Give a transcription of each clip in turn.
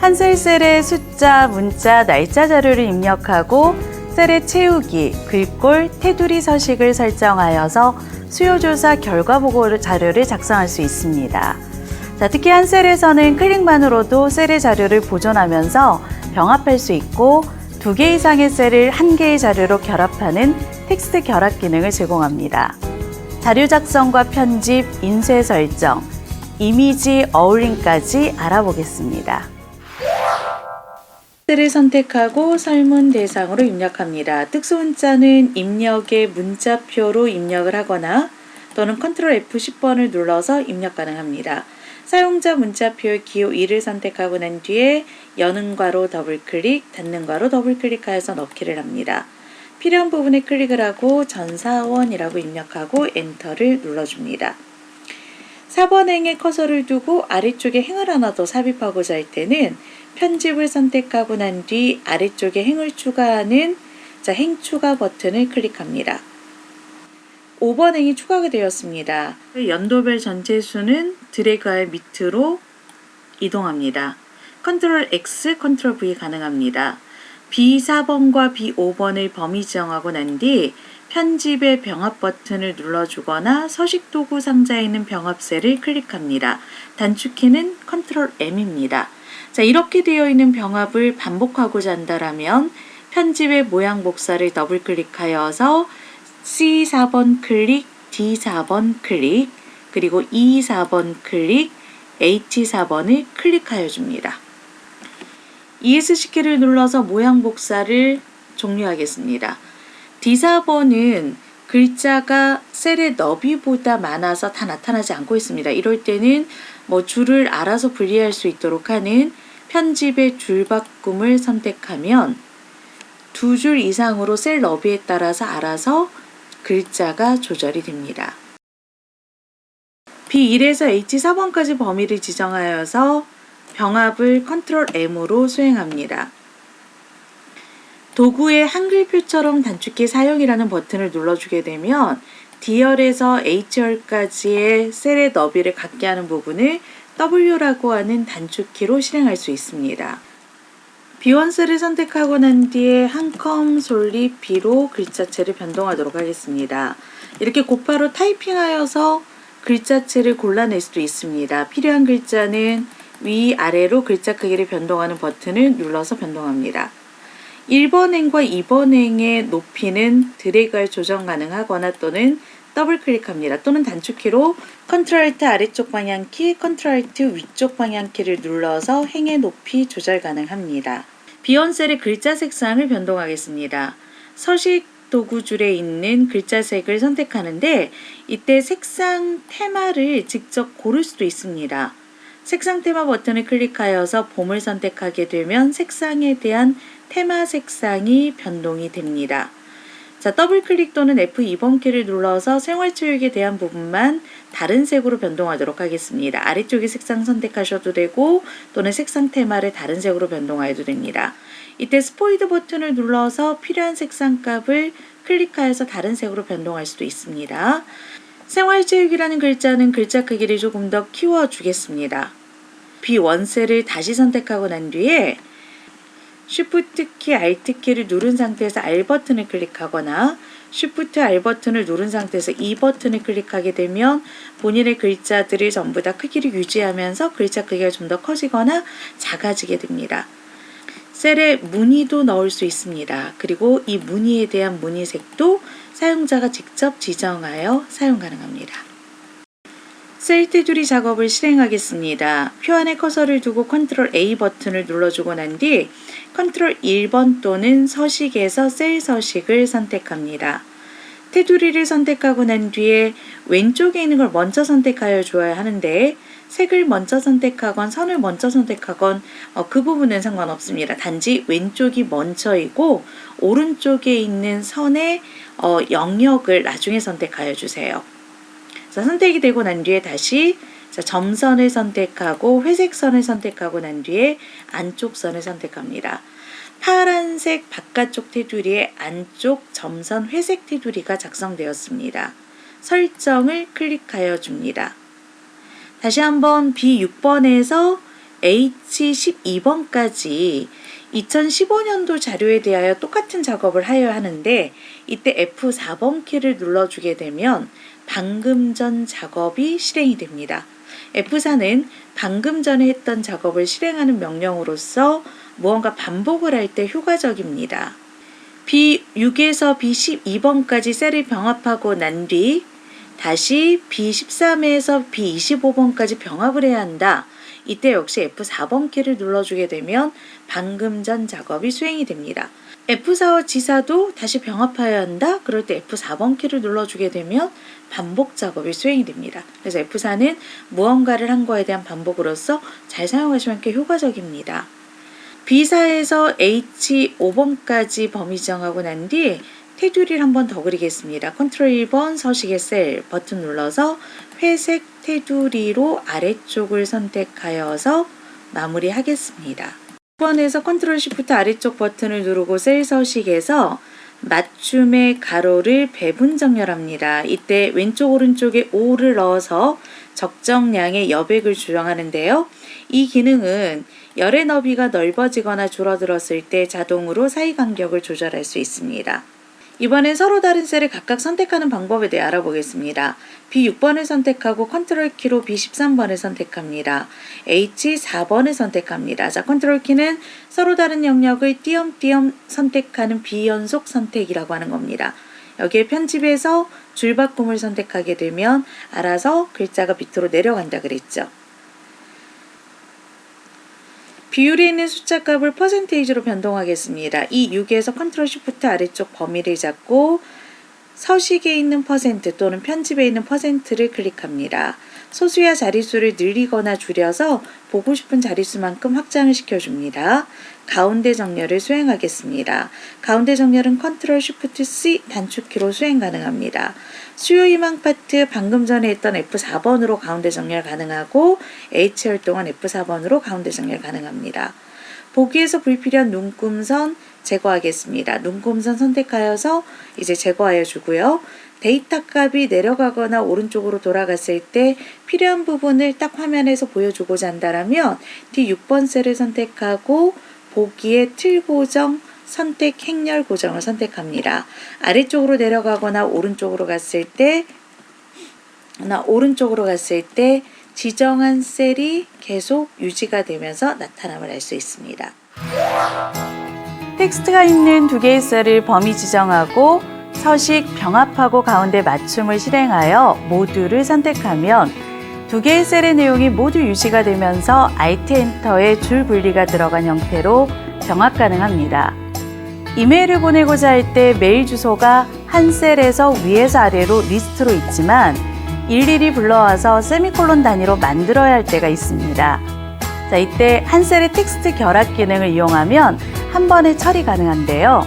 한셀셀에 숫자, 문자, 날짜 자료를 입력하고 셀에 채우기, 글꼴, 테두리 서식을 설정하여서 수요조사 결과 보고 자료를 작성할 수 있습니다. 자, 특히 한 셀에서는 클릭만으로도 셀의 자료를 보존하면서 병합할 수 있고 2개 이상의 셀을 1개의 자료로 결합하는 텍스트 결합 기능을 제공합니다. 자료 작성과 편집, 인쇄 설정, 이미지 어울림까지 알아보겠습니다. 셀을 선택하고 설문 대상으로 입력합니다. 특수문자는 입력의 문자표로 입력을 하거나 또는 Ctrl F10번을 눌러서 입력 가능합니다. 사용자 문자표 기호 2를 선택하고 난 뒤에 여는 괄호 더블클릭, 닫는 괄호 더블클릭하여서 넣기를 합니다. 필요한 부분에 클릭을 하고 전사원이라고 입력하고 엔터를 눌러줍니다. 4번 행에 커서를 두고 아래쪽에 행을 하나 더 삽입하고자 할 때는 편집을 선택하고 난 뒤 아래쪽에 행을 추가하는 행 추가 버튼을 클릭합니다. 5번 행이 추가가 되었습니다. 연도별 전체 수는 드래그할 밑으로 이동합니다. Ctrl X, Ctrl V 가능합니다. B4번과 B5번을 범위 지정하고 난 뒤 편집의 병합 버튼을 눌러주거나 서식 도구 상자에 있는 병합 셀을 클릭합니다. 단축키는 Ctrl M입니다. 자, 이렇게 되어 있는 병합을 반복하고자 한다면 편집의 모양 복사를 더블 클릭하여서 C4번 클릭, D4번 클릭, 그리고 E4번 클릭, H4번을 클릭하여 줍니다. ESC키를 눌러서 모양 복사를 종료하겠습니다. D4번은 글자가 셀의 너비보다 많아서 다 나타나지 않고 있습니다. 이럴 때는 줄을 알아서 분리할 수 있도록 하는 편집의 줄 바꿈을 선택하면 2줄 이상으로 셀 너비에 따라서 알아서 글자가 조절이 됩니다. B1에서 H4번까지 범위를 지정하여서 병합을 Ctrl M으로 수행합니다. 도구의 한글표처럼 단축키 사용이라는 버튼을 눌러주게 되면 D열에서 H열까지의 셀의 너비를 갖게 하는 부분을 W라고 하는 단축키로 실행할 수 있습니다. B1 셀을 선택하고 난 뒤에 한 컴 솔립 B로 글자체를 변동하도록 하겠습니다. 이렇게 곧바로 타이핑하여서 글자체를 골라낼 수도 있습니다. 필요한 글자는 위아래로 글자 크기를 변동하는 버튼을 눌러서 변동합니다. 1번 행과 2번 행의 높이는 드래그할 조정 가능하거나 또는 더블 클릭합니다. 또는 단축키로 Ctrl Alt 아래쪽 방향키, Ctrl Alt 위쪽 방향키를 눌러서 행의 높이 조절 가능합니다. B1 셀의 글자 색상을 변동하겠습니다. 서식 도구줄에 있는 글자색을 선택하는데 이때 색상 테마를 직접 고를 수도 있습니다. 색상 테마 버튼을 클릭하여서 봄을 선택하게 되면 색상에 대한 테마 색상이 변동이 됩니다. 자, 더블 클릭 또는 F2번 키를 눌러서 생활체육에 대한 부분만 다른 색으로 변동하도록 하겠습니다. 아래쪽에 색상 선택하셔도 되고 또는 색상 테마를 다른 색으로 변동하여도 됩니다. 이때 스포이드 버튼을 눌러서 필요한 색상 값을 클릭하여서 다른 색으로 변동할 수도 있습니다. 생활체육이라는 글자는 글자 크기를 조금 더 키워주겠습니다. B1 셀을 다시 선택하고 난 뒤에 Shift 키, Alt 키를 누른 상태에서 R 버튼을 클릭하거나 Shift R 버튼을 누른 상태에서 E 버튼을 클릭하게 되면 본인의 글자들을 전부 다 크기를 유지하면서 글자 크기가 좀 더 커지거나 작아지게 됩니다. 셀에 무늬도 넣을 수 있습니다. 그리고 이 무늬에 대한 무늬색도 사용자가 직접 지정하여 사용 가능합니다. 셀 테두리 작업을 실행하겠습니다. 표 안에 커서를 두고 Ctrl A 버튼을 눌러주고 난 뒤 Ctrl 1번 또는 서식에서 셀 서식을 선택합니다. 테두리를 선택하고 난 뒤에 왼쪽에 있는 걸 먼저 선택하여 줘야 하는데 색을 먼저 선택하건 선을 먼저 선택하건 그 부분은 상관없습니다. 단지 왼쪽이 먼저이고 오른쪽에 있는 선의 영역을 나중에 선택하여 주세요. 자, 선택이 되고 난 뒤에 다시 점선을 선택하고 회색 선을 선택하고 난 뒤에 안쪽 선을 선택합니다. 파란색 바깥쪽 테두리에 안쪽 점선 회색 테두리가 작성되었습니다. 설정을 클릭하여 줍니다. 다시 한번 B6번에서 H12번까지 2015년도 자료에 대하여 똑같은 작업을 하여야 하는데 이때 F4번 키를 눌러주게 되면 방금 전 작업이 실행이 됩니다. F4는 방금 전에 했던 작업을 실행하는 명령으로서 무언가 반복을 할 때 효과적입니다. B6에서 B12번까지 셀을 병합하고 난 뒤 다시 B13에서 B25번까지 병합을 해야 한다. 이때 역시 F4번 키를 눌러주게 되면 방금 전 작업이 수행이 됩니다. F4와 G4도 다시 병합해야 한다. 그럴 때 F4번 키를 눌러주게 되면 반복 작업이 수행이 됩니다. 그래서 F4는 무언가를 한 거에 대한 반복으로서 잘 사용하시면 꽤 효과적입니다. B4에서 H5번까지 범위 지정하고 난 뒤에 테두리를 한번 더 그리겠습니다. 컨트롤 1번 서식의 셀 버튼 눌러서 회색 테두리로 아래쪽을 선택하여서 마무리하겠습니다. 6번에서 컨트롤 시프트 아래쪽 버튼을 누르고 셀 서식에서 맞춤의 가로를 배분 정렬합니다. 이때 왼쪽 오른쪽에 5를 넣어서 적정량의 여백을 조정하는데요. 이 기능은 열의 너비가 넓어지거나 줄어들었을 때 자동으로 사이 간격을 조절할 수 있습니다. 이번엔 서로 다른 셀을 각각 선택하는 방법에 대해 알아보겠습니다. B6번을 선택하고 컨트롤 키로 B13번을 선택합니다. H4번을 선택합니다. 자, 컨트롤 키는 서로 다른 영역을 띄엄띄엄 선택하는 비연속 선택이라고 하는 겁니다. 여기에 편집에서 줄바꿈을 선택하게 되면 알아서 글자가 밑으로 내려간다 그랬죠. 비율에 있는 숫자 값을 퍼센테이지로 변동하겠습니다. 이 6에서 컨트롤 시프트 아래쪽 범위를 잡고 서식에 있는 퍼센트 또는 편집에 있는 퍼센트를 클릭합니다. 소수야 자릿수를 늘리거나 줄여서 보고 싶은 자릿수만큼 확장을 시켜줍니다. 가운데 정렬을 수행하겠습니다. 가운데 정렬은 컨트롤 시프트 C 단축키로 수행 가능합니다. 수요 희망 파트 방금 전에 했던 F4번으로 가운데 정렬 가능하고 H 활동은 F4번으로 가운데 정렬 가능합니다. 보기에서 불필요한 눈금선 제거하겠습니다. 눈금선 선택하여서 이제 제거하여 주고요. 데이터 값이 내려가거나 오른쪽으로 돌아갔을 때 필요한 부분을 딱 화면에서 보여주고자 한다면 D6번 셀을 선택하고 보기에 틀 고정 선택 행렬 고정을 선택합니다. 아래쪽으로 내려가거나 오른쪽으로 갔을 때 지정한 셀이 계속 유지가 되면서 나타남을 알 수 있습니다. 텍스트가 있는 두 개의 셀을 범위 지정하고 서식 병합하고 가운데 맞춤을 실행하여 모두를 선택하면 두 개의 셀의 내용이 모두 유지가 되면서 Alt 엔터에 줄 분리가 들어간 형태로 병합 가능합니다. 이메일을 보내고자 할 때 메일 주소가 한 셀에서 위에서 아래로 리스트로 있지만 일일이 불러와서 세미콜론 단위로 만들어야 할 때가 있습니다. 자, 이때 한 셀의 텍스트 결합 기능을 이용하면 한 번에 처리 가능한데요.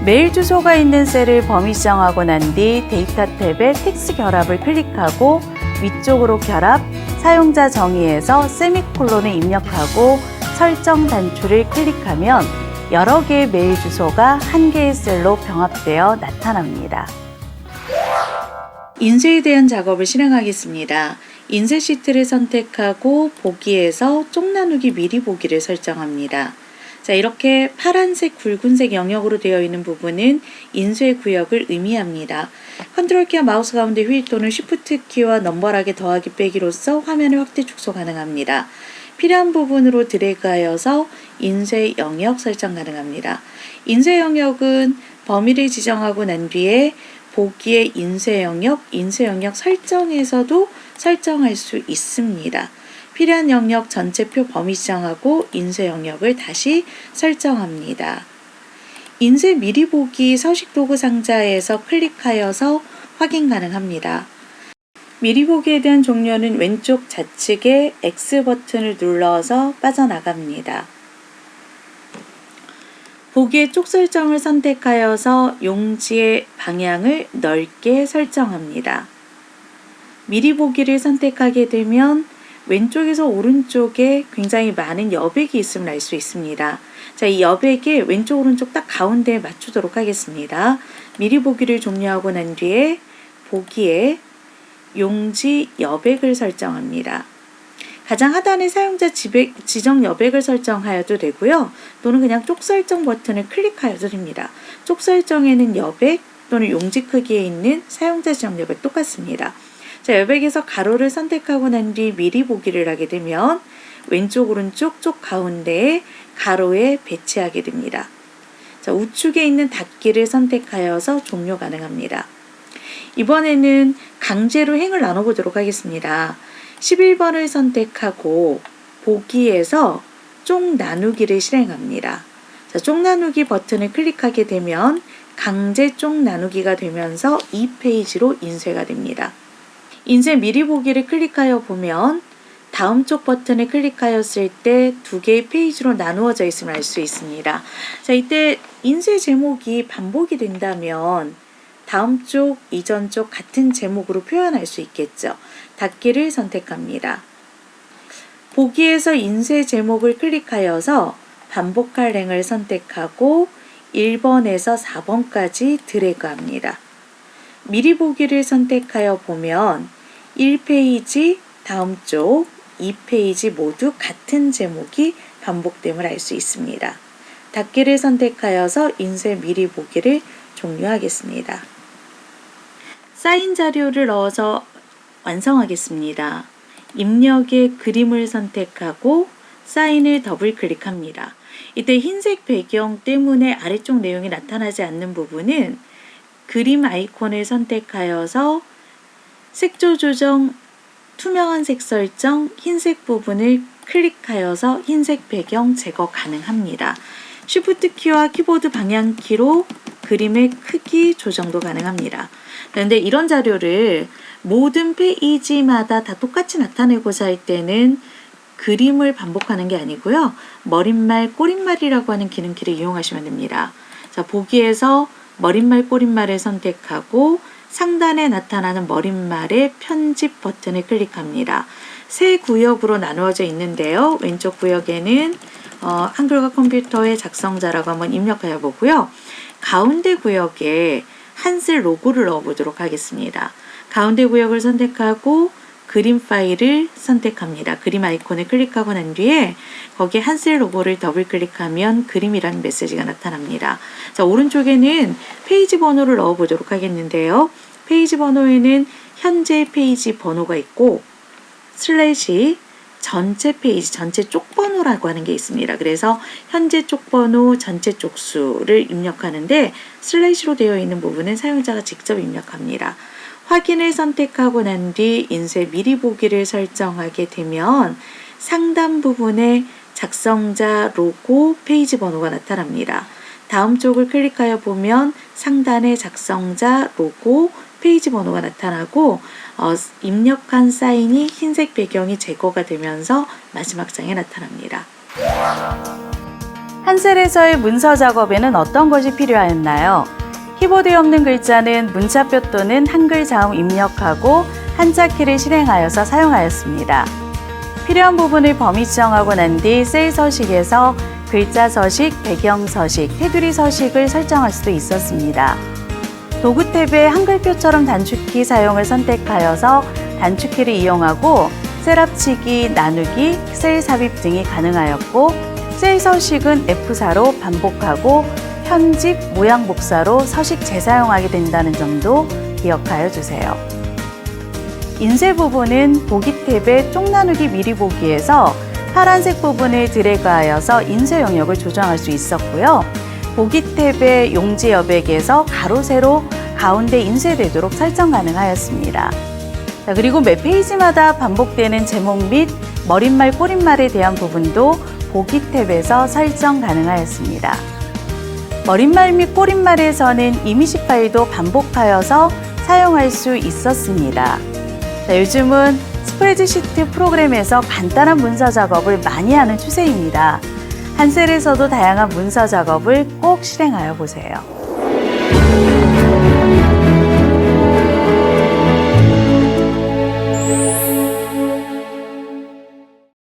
메일 주소가 있는 셀을 범위 지정하고 난 뒤 데이터 탭에 텍스트 결합을 클릭하고 위쪽으로 결합, 사용자 정의에서 세미콜론을 입력하고 설정 단추를 클릭하면 여러 개의 메일 주소가 한 개의 셀로 병합되어 나타납니다. 인쇄에 대한 작업을 실행하겠습니다. 인쇄 시트를 선택하고 보기에서 쪽 나누기 미리 보기를 설정합니다. 자, 이렇게 파란색, 붉은색 영역으로 되어 있는 부분은 인쇄 구역을 의미합니다. 컨트롤 키와 마우스 가운데 휠 또는 쉬프트 키와 넘버락의 더하기 빼기로서 화면을 확대 축소 가능합니다. 필요한 부분으로 드래그하여서 인쇄 영역 설정 가능합니다. 인쇄 영역은 범위를 지정하고 난 뒤에 보기의 인쇄 영역 설정에서도 설정할 수 있습니다. 필요한 영역 전체표 범위 지정하고 인쇄 영역을 다시 설정합니다. 인쇄 미리 보기 서식 도구 상자에서 클릭하여서 확인 가능합니다. 미리 보기에 대한 종료는 왼쪽 좌측에 X 버튼을 눌러서 빠져나갑니다. 보기의 쪽 설정을 선택하여서 용지의 방향을 넓게 설정합니다. 미리 보기를 선택하게 되면 왼쪽에서 오른쪽에 굉장히 많은 여백이 있음을 알 수 있습니다. 자, 이 여백에 왼쪽 오른쪽 딱 가운데에 맞추도록 하겠습니다. 미리 보기를 종료하고 난 뒤에 보기에 용지 여백을 설정합니다. 가장 하단의 사용자 지정 여백을 설정하여도 되고요. 또는 그냥 쪽 설정 버튼을 클릭하여도 됩니다. 쪽 설정에는 여백 또는 용지 크기에 있는 사용자 지정 여백 똑같습니다. 자, 여백에서 가로를 선택하고 난 뒤 미리 보기를 하게 되면 왼쪽 오른쪽 쪽 가운데에 가로에 배치하게 됩니다. 자, 우측에 있는 닫기를 선택하여서 종료 가능합니다. 이번에는 강제로 행을 나눠보도록 하겠습니다. 11번을 선택하고 보기에서 쪽 나누기를 실행합니다. 자, 쪽 나누기 버튼을 클릭하게 되면 강제 쪽 나누기가 되면서 이 페이지로 인쇄가 됩니다. 인쇄 미리 보기를 클릭하여 보면 다음 쪽 버튼을 클릭하였을 때 두 개의 페이지로 나누어져 있음을 알 수 있습니다. 자, 이때 인쇄 제목이 반복이 된다면 다음 쪽, 이전 쪽 같은 제목으로 표현할 수 있겠죠. 닫기를 선택합니다. 보기에서 인쇄 제목을 클릭하여서 반복할 행을 선택하고 1번에서 4번까지 드래그합니다. 미리 보기를 선택하여 보면 1페이지, 다음 쪽, 2페이지 모두 같은 제목이 반복됨을 알 수 있습니다. 닫기를 선택하여서 인쇄 미리 보기를 종료하겠습니다. 사인 자료를 넣어서 완성하겠습니다. 입력의 그림을 선택하고 사인을 더블 클릭합니다. 이때 흰색 배경 때문에 아래쪽 내용이 나타나지 않는 부분은 그림 아이콘을 선택하여서 색조 조정, 투명한 색 설정, 흰색 부분을 클릭하여서 흰색 배경 제거 가능합니다. Shift 키와 키보드 방향키로 그림의 크기 조정도 가능합니다. 그런데 이런 자료를 모든 페이지마다 다 똑같이 나타내고자 할 때는 그림을 반복하는 게 아니고요. 머릿말, 꼬릿말이라고 하는 기능키를 이용하시면 됩니다. 자, 보기에서 머릿말, 꼬릿말을 선택하고 상단에 나타나는 머릿말의 편집 버튼을 클릭합니다. 세 구역으로 나누어져 있는데요. 왼쪽 구역에는 한글과 컴퓨터의 작성자라고 한번 입력하여 보고요. 가운데 구역에 한슬 로고를 넣어 보도록 하겠습니다. 가운데 구역을 선택하고 그림 파일을 선택합니다. 그림 아이콘을 클릭하고 난 뒤에 거기에 한슬 로고를 더블 클릭하면 그림이라는 메시지가 나타납니다. 자, 오른쪽에는 페이지 번호를 넣어 보도록 하겠는데요. 페이지 번호에는 현재 페이지 번호가 있고 슬래시 전체 페이지, 전체 쪽 번호라고 하는 게 있습니다. 그래서 현재 쪽 번호, 전체 쪽 수를 입력하는데 슬래시로 되어 있는 부분은 사용자가 직접 입력합니다. 확인을 선택하고 난 뒤 인쇄 미리 보기를 설정하게 되면 상단 부분에 작성자 로고 페이지 번호가 나타납니다. 다음 쪽을 클릭하여 보면 상단에 작성자 로고 페이지 번호가 나타나고 입력한 사인이 흰색 배경이 제거가 되면서 마지막 장에 나타납니다. 한셀에서의 문서 작업에는 어떤 것이 필요하였나요? 키보드에 없는 글자는 문자표 또는 한글 자음 입력하고 한자키를 실행하여서 사용하였습니다. 필요한 부분을 범위 지정하고 난 뒤 셀 서식에서 글자 서식, 배경 서식, 테두리 서식을 설정할 수도 있었습니다. 도구 탭에 한글표처럼 단축키 사용을 선택하여서 단축키를 이용하고 셀 합치기, 나누기, 셀 삽입 등이 가능하였고 셀 서식은 F4로 반복하고 편집, 모양 복사로 서식 재사용하게 된다는 점도 기억하여 주세요. 인쇄 부분은 보기 탭의 쪽 나누기 미리 보기에서 파란색 부분을 드래그하여서 인쇄 영역을 조정할 수 있었고요. 보기 탭의 용지 여백에서 가로, 세로, 가운데 인쇄되도록 설정 가능하였습니다. 자, 그리고 매 페이지마다 반복되는 제목 및 머릿말, 꼬릿말에 대한 부분도 보기 탭에서 설정 가능하였습니다. 머릿말 및 꼬릿말에서는 이미지 파일도 반복하여서 사용할 수 있었습니다. 자, 요즘은 스프레드시트 프로그램에서 간단한 문서 작업을 많이 하는 추세입니다. 한셀에서도 다양한 문서 작업을 꼭 실행하여 보세요.